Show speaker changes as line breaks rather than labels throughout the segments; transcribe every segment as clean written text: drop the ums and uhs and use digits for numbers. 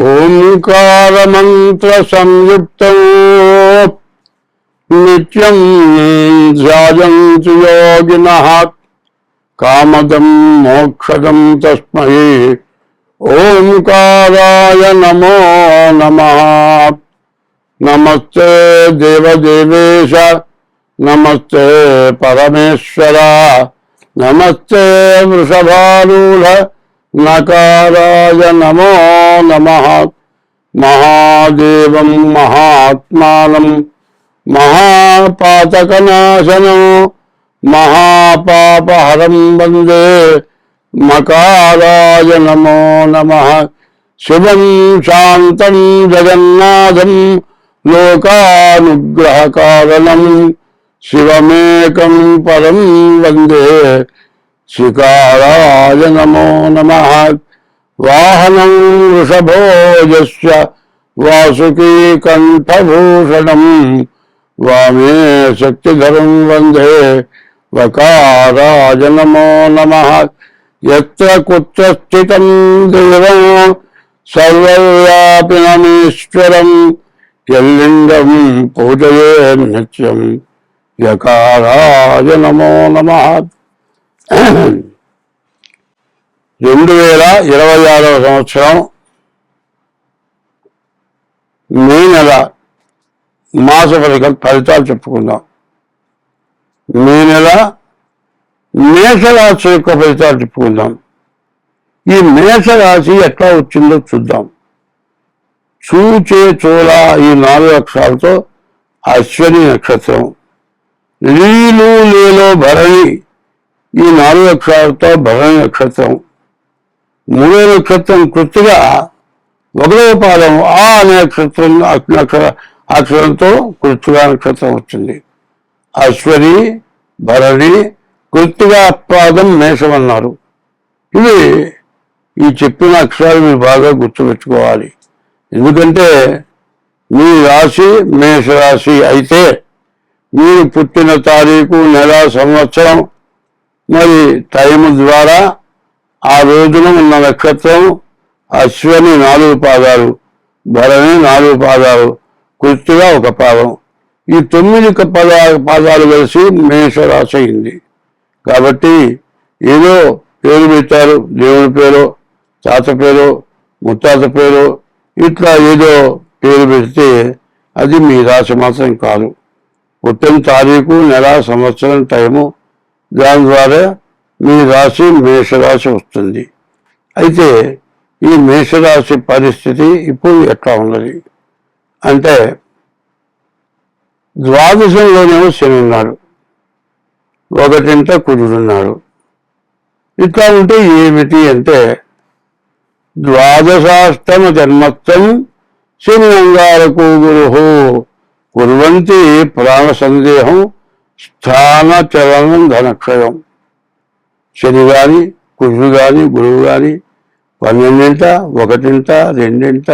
ఓంకారమంత్ర సంయుక్తం నిత్యం ధ్యాయంతి యోగినః కామదం మోక్షదం తస్మై ఓంకారాయ నమో నమః. నమస్తే దేవదేవేశ, నమస్తే పరమేశ్వర, నమస్తే వృషభారూఢ నకారాయ నమో నమః. మహాదేవం మహాత్మానం మహాపాతకనాశనం మహాపాపహరం వందే మకారాయ నమో నమః. శివం శాంతం జగన్నాథం లోకానుగ్రహకారణం శివమేకం పరం వందే శికారాయ నమో నమః. వాహనం వృషభోజస్య వాసుకీ కంఠభూషణం వామే శక్తిధరం వందే వకారాయ నమో నమః. యత్ర కుత్ర స్థితం దేవం సర్వవ్యాపినమీశ్వరం యల్లింగం పూజయే నిత్యం యకారాయ నమో నమః. 2026వ సంవత్సరం మే నెల మాస ఫలితాలు చెప్పుకుందాం. మే నెల మేషరాశి యొక్క ఫలితాలు చెప్పుకుందాం. ఈ మేషరాశి ఎట్లా వచ్చిందో చూద్దాం. చూచే చూల ఈ 4 అక్షరాలతో అశ్వని నక్షత్రం, లీలు లేలో భరణి ఈ 4 అక్షరాలతో భరణి నక్షత్రం, 3వ నక్షత్రం కృత్తిక 1వ పాదం ఆ అనే అక్షరంతో కృత్తిక నక్షత్రం వచ్చింది. అశ్వని భరణి కృత్తిక పాదం మేషం అన్నారు. ఇవి ఈ చెప్పిన అక్షరాలు మీరు బాగా గుర్తుపెట్టుకోవాలి. ఎందుకంటే మీ రాశి మేషరాశి అయితే మీరు పుట్టిన తారీఖు, నెల, సంవత్సరం, మరి టైము ద్వారా ఆ రోజున ఉన్న నక్షత్రం అశ్వని 4 పాదాలు, భరణి 4 పాదాలు, కృత్తిక 1 పాదం, ఈ 9 పాదాలు కలిసి మేషరాశి అయింది. కాబట్టి ఏదో పేరు పెట్టారు, దేవుని పేరు, తాత పేరు, ముత్తాత పేరు, ఇట్లా ఏదో పేరు పెడితే అది మీ రాశి మాత్రం కాదు. పుట్టిన తారీఖు, నెల, సంవత్సరం, టైము, దాని ద్వారా మీ రాశి మేషరాశి వస్తుంది. అయితే ఈ మేషరాశి పరిస్థితి ఇప్పుడు ఎట్లా ఉన్నది అంటే, ద్వాదశంలోనేమో శని ఉన్నాడు, 1ంట కుజుడున్నాడు. ఇట్లా ఉంటే ఏమిటి అంటే, ద్వాదశాష్టమ జన్మత్వం శని అంగారకు గురు కుర్వంతి ప్రాణ సందేహం స్థాన చలనం ధనక్షయం. శని కానీ, కుజుడు కానీ, గురువు కానీ 12ంట, 1ంట, 2ంట,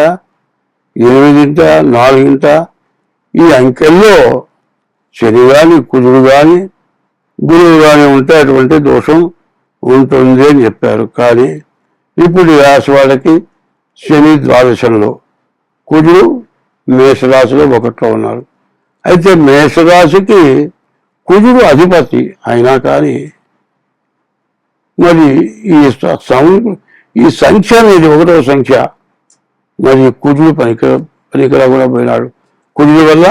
8ంట, 4ంట ఈ అంకెల్లో శని కానీ, కుజుడు కానీ, గురువు కానీ ఉంటే అటువంటి దోషం ఉంటుంది అని చెప్పారు. కానీ ఇప్పుడు ఈ రాశి వాళ్ళకి శని ద్వాదశంలో, కుజుడు మేషరాశిలో 1లో ఉన్నారు. అయితే మేషరాశికి కుజుడు అధిపతి అయినా కానీ మరి ఈ సంఖ్య అనేది 1వ సంఖ్య, మరి కుజుడు పనికిరా కూడా పోయినాడు. కుజుడు వల్ల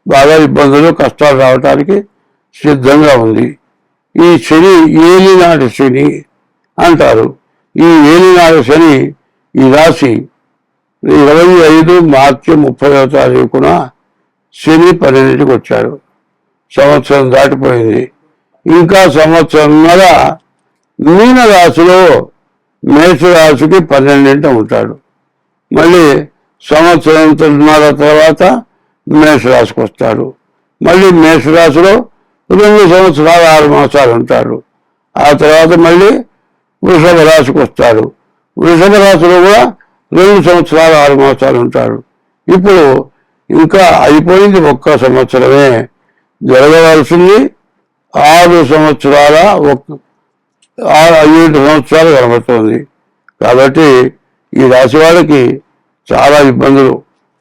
బాగా ఇబ్బందులు, కష్టాలు రావటానికి సిద్ధంగా ఉంది. ఈ శని ఏలినాటి శని అంటారు. ఈ ఏలినాటి శని ఈ రాశి 25 మార్చి 30వ తారీఖున శని 12ంటికి వచ్చాడు. సంవత్సరం దాటిపోయింది. ఇంకా సంవత్సరంన్నర మీన రాశిలో మేషరాశికి 12ంట ఉంటాడు. మళ్ళీ సంవత్సరంన్నర తర్వాత మేషరాశికి వస్తాడు. మళ్ళీ మేషరాశిలో 2 సంవత్సరాలు 6 మాసాలు ఉంటాడు. ఆ తర్వాత మళ్ళీ వృషభ రాశికి వస్తాడు. వృషభ రాశిలో కూడా 2 సంవత్సరాలు 6 మాసాలు ఉంటాడు. ఇప్పుడు ఇంకా అయిపోయింది 1 సంవత్సరమే, జరగవలసింది 6 సంవత్సరాల 7 సంవత్సరాలు కనబడుతుంది. కాబట్టి ఈ రాశి వాళ్ళకి చాలా ఇబ్బందులు,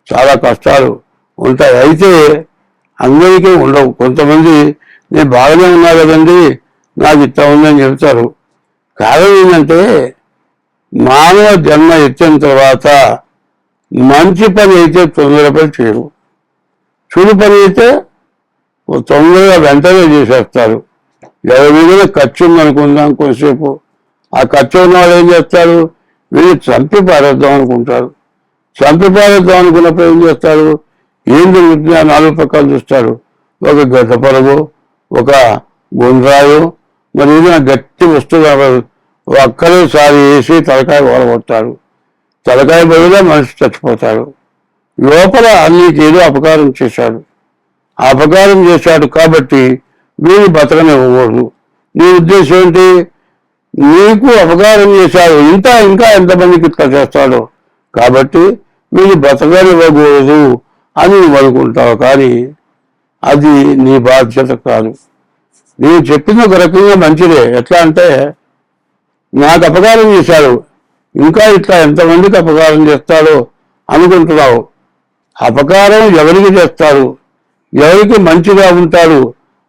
చాలా కష్టాలు ఉంటాయి. అయితే అందరికీ ఉండవు. కొంతమంది నేను బాగానే ఉన్నా కదండి, నాకు ఇట్లా ఉందని చెబుతారు. కారణం ఏంటంటే మానవ జన్మ ఎత్తిన తర్వాత మంచి పని అయితే తొందరపడి చేయరు, చెడు పని అయితే తొందరగా వెంటనే చేసేస్తారు. ఎవరి మీద ఖర్చు ఉందనుకుందాం, కొంతసేపు ఆ ఖర్చు ఉన్న వాళ్ళు ఏం చేస్తారు, వీళ్ళు చంపి పారేద్దాం అనుకుంటారు. చంపి పారేద్దాం అనుకున్నప్పుడు ఏం చేస్తారు, ఏం జరుగుతుంది ఆ నాలుగు పక్కలు చూస్తారు. ఒక గడ్డ పరుగు, ఒక గుండ్రాయు, మరి ఏదైనా గట్టి వస్తువు ఒక్కరేసారి వేసి తలకాయ ఓడగొడతారు. తలకాయ బదులుగా మనిషి చచ్చిపోతాడు. లోపల అన్నికి ఏదో అపకారం చేశాడు. అపకారం చేశాడు కాబట్టి వీళ్ళు బతకనివ్వకూడదు. నీ ఉద్దేశం ఏంటి, నీకు అపకారం చేశాడు, ఇంకా ఎంతమందికి ఇట్లా చేస్తాడో, కాబట్టి వీళ్ళు బతకనివ్వకూడదు అని నువ్వు అనుకుంటావు. కానీ అది నీ బాధ్యత కాదు. నీవు చెప్పింది ఒక రకంగా మంచిదే. ఎట్లా అంటే, నాకు అపకారం చేశాడు, ఇంకా ఇట్లా ఎంతమందికి అపకారం చేస్తాడో అనుకుంటున్నావు. అపకారం ఎవరికి చేస్తారు, ఎవరికి మంచిగా ఉంటాడు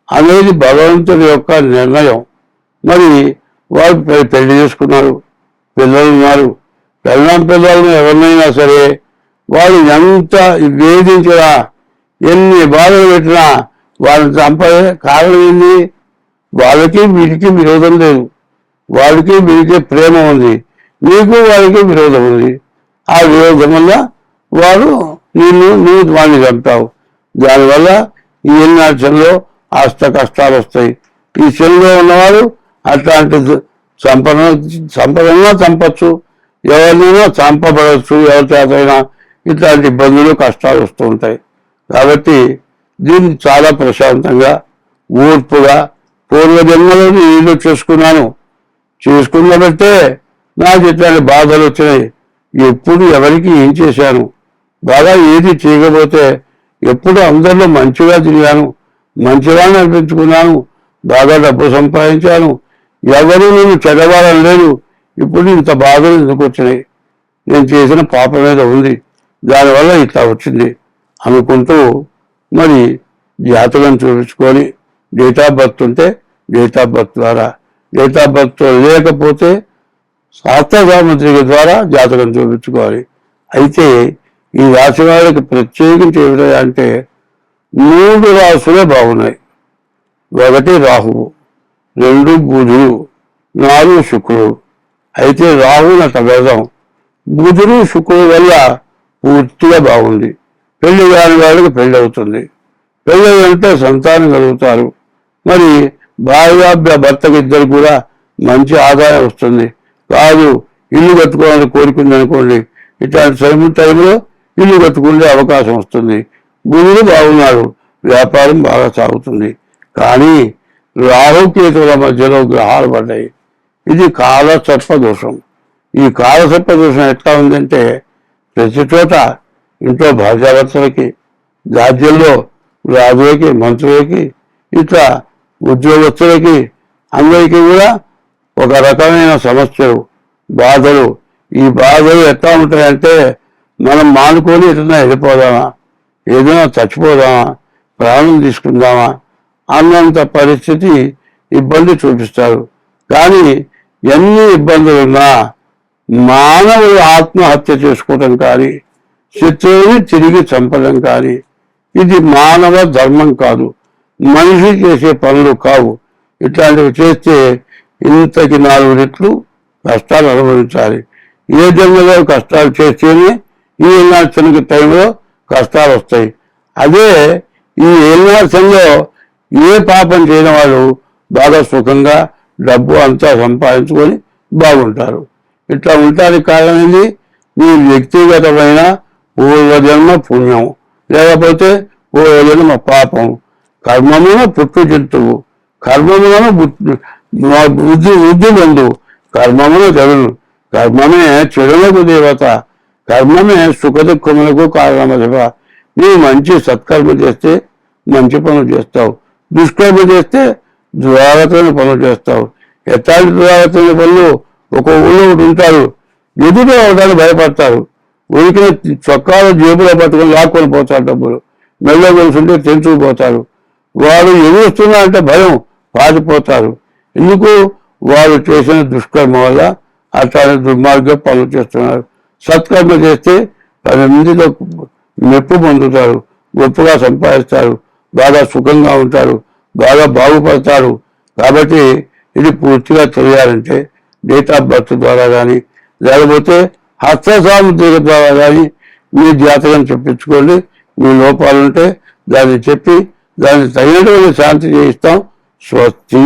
అనేది భగవంతుడి యొక్క నిర్ణయం. మరి వారు పెళ్లి చేసుకున్నారు, పిల్లలు ఉన్నారు. పిల్లలను ఎవరినైనా సరే వాళ్ళు ఎంత వేధించినా, ఎన్ని బాధలు పెట్టినా వాళ్ళని చంపే కారణం ఏంది, వాళ్ళకి వీరికి విరోధం లేదు. వాళ్ళకి వీరికి ప్రేమ ఉంది, నీకు వాళ్ళకి విరోధం ఉంది. ఆ విరోధం వల్ల నువ్వు వాడిని చంపావు. దానివల్ల ఈ ఎన్నాచంలో కష్టాలు వస్తాయి. ఈ చెల్లో ఉన్నవారు అట్లాంటి సంపదన్నా చంపచ్చు, ఎవరినైనా చంపబడచ్చు, ఎవరి చేతైనా ఇట్లాంటి ఇబ్బందులు కష్టాలు వస్తూ ఉంటాయి. కాబట్టి దీన్ని చాలా ప్రశాంతంగా, ఓర్పుగా, పూర్వజన్మలో నేను చేసుకున్నబట్టే నాకు ఇట్లాంటి బాధలు వచ్చినాయి. ఎప్పుడు ఎవరికి ఏం చేశాను, బాగా ఏది చేయకపోతే ఎప్పుడు అందరిలో మంచిగా తిరిగాను, మంచిగానే అనిపించుకున్నాను, బాగా డబ్బు సంపాదించాను, ఎవరు నేను చెడవాలని లేదు. ఇప్పుడు ఇంత బాధలు ఎందుకు వచ్చినాయి, నేను చేసిన పాపం మీద ఉంది, దానివల్ల ఇట్లా వచ్చింది అనుకుంటూ మరి జాతకం చూపించుకొని, డేట్ ఆఫ్ బర్త్ ఉంటే డేట్ ఆఫ్ బర్త్ ద్వారా, డేట్ ఆఫ్ బర్త్ లేకపోతే శాస్త్ర సాముద్రిక ద్వారా జాతకం చూపించుకోవాలి. అయితే ఈ రాశి వాళ్ళకి ప్రత్యేకించి ఏమిటంటే 3 రాశులే బాగున్నాయి. 1 రాహువు, 2 బుధుడు, 4 శుక్రుడు. అయితే రాహువుని అట్లా వెళ్దాం. బుధుడు శుక్రుడు వల్ల పూర్తిగా బాగుంది. పెళ్లి కాని వాళ్ళకి పెళ్లి అవుతుంది, పెళ్లి అంటే సంతానం కలుగుతారు. మరి భర్తకి ఇద్దరు కూడా మంచి ఆదాయం వస్తుంది. కాదు ఇల్లు కట్టుకోవాలని కోరుకుంది అనుకోండి, ఇట్లాంటి టైంలో ఇల్లు కట్టుకునే అవకాశం వస్తుంది. గురువు బాగున్నాడు, వ్యాపారం బాగా సాగుతుంది. కానీ రాహుకేతువుల మధ్యలో గ్రహాలు పడ్డాయి. ఇది కాలసర్ప దోషం. ఈ కాలసర్ప దోషం ఎట్లా ఉందంటే, ప్రతి చోట ఇంట్లో భార్యాభర్తలకి, రాజ్యంలో రాజులకి, మంత్రులకి, ఇట్లా ఉద్యోగస్తులకి అందరికీ కూడా ఒక రకమైన సమస్యలు, బాధలు. ఈ బాధలు ఎట్లా ఉంటాయంటే, మనం మానుకొని ఎట్లా వెళ్ళిపోదామా, ఏదైనా చచ్చిపోదామా, ప్రాణం తీసుకుందామా అన్నంత పరిస్థితి ఇబ్బంది చూపిస్తారు. కానీ ఎన్ని ఇబ్బందులున్నా మానవులు ఆత్మహత్య చేసుకోవడం కానీ, శత్రువుని తిరిగి చంపడం కానీ ఇది మానవ ధర్మం కాదు, మనిషి చేసే పనులు కావు. ఇట్లాంటివి చేస్తే ఇంతకి 4 రెట్లు కష్టాలు అనుభవించాలి. ఏ జన్మలో కష్టాలు చేస్తేనే ఈ ఏనాశనకి టైంలో కష్టాలు వస్తాయి. అదే ఈ ఏనాశంలో ఏ పాపం చేయని వాళ్ళు బాగా సుఖంగా డబ్బు అంతా సంపాదించుకొని బాగుంటారు. ఇట్లా ఉండడానికి కారణం ఏంది, నీ వ్యక్తిగతమైన పూర్వజన్మ పుణ్యం, లేకపోతే పూర్వజన్మ పాపం. కర్మమున పుట్టు జంతువు, కర్మమున బుద్ధి బంధువు, కర్మమున జరును, కర్మమే చెడులకు దేవత, కర్మమే సుఖ దుఃఖములకు కారణమదివ. నీ మంచి సత్కర్మ చేస్తే మంచి పనులు చేస్తావు, దుష్కర్మ చేస్తే దురాగతమైన పనులు చేస్తావు. ఎట్లాంటి దురాగతమైన పనులు, ఒక ఊళ్ళో ఒకటి ఉంటారు, ఎదుట ఒకటాన్ని భయపడతారు, ఉరికిన చొక్కాలు జేబులో పట్టుకొని లాక్కొని పోతారు డబ్బులు, మెల్లో వెళ్తుంటే తెంచుకుపోతారు. వాడు ఎదురుస్తున్నా అంటే భయం, పారిపోతారు. ఎందుకు? వారు చేసిన దుష్కర్మ వల్ల అట్లాంటి దుర్మార్గ పనులు చేస్తున్నారు. సత్కర్మ చేస్తే 10 మందిలో మెప్పు పొందుతారు, గొప్పగా సంపాదిస్తారు, బాగా సుఖంగా ఉంటారు, బాగా బాగుపడతారు. కాబట్టి ఇది పూర్తిగా తెలియాలంటే డేట్ ఆఫ్ బర్త్ ద్వారా కానీ లేకపోతే హస్తసాముద్రిక ద్వారా కానీ మీ జాతకం చెప్పించుకోండి. మీ లోపాలుంటే దాన్ని చెప్పి దాన్ని తగినటువంటి శాంతి చేయిస్తాం. స్వస్తి.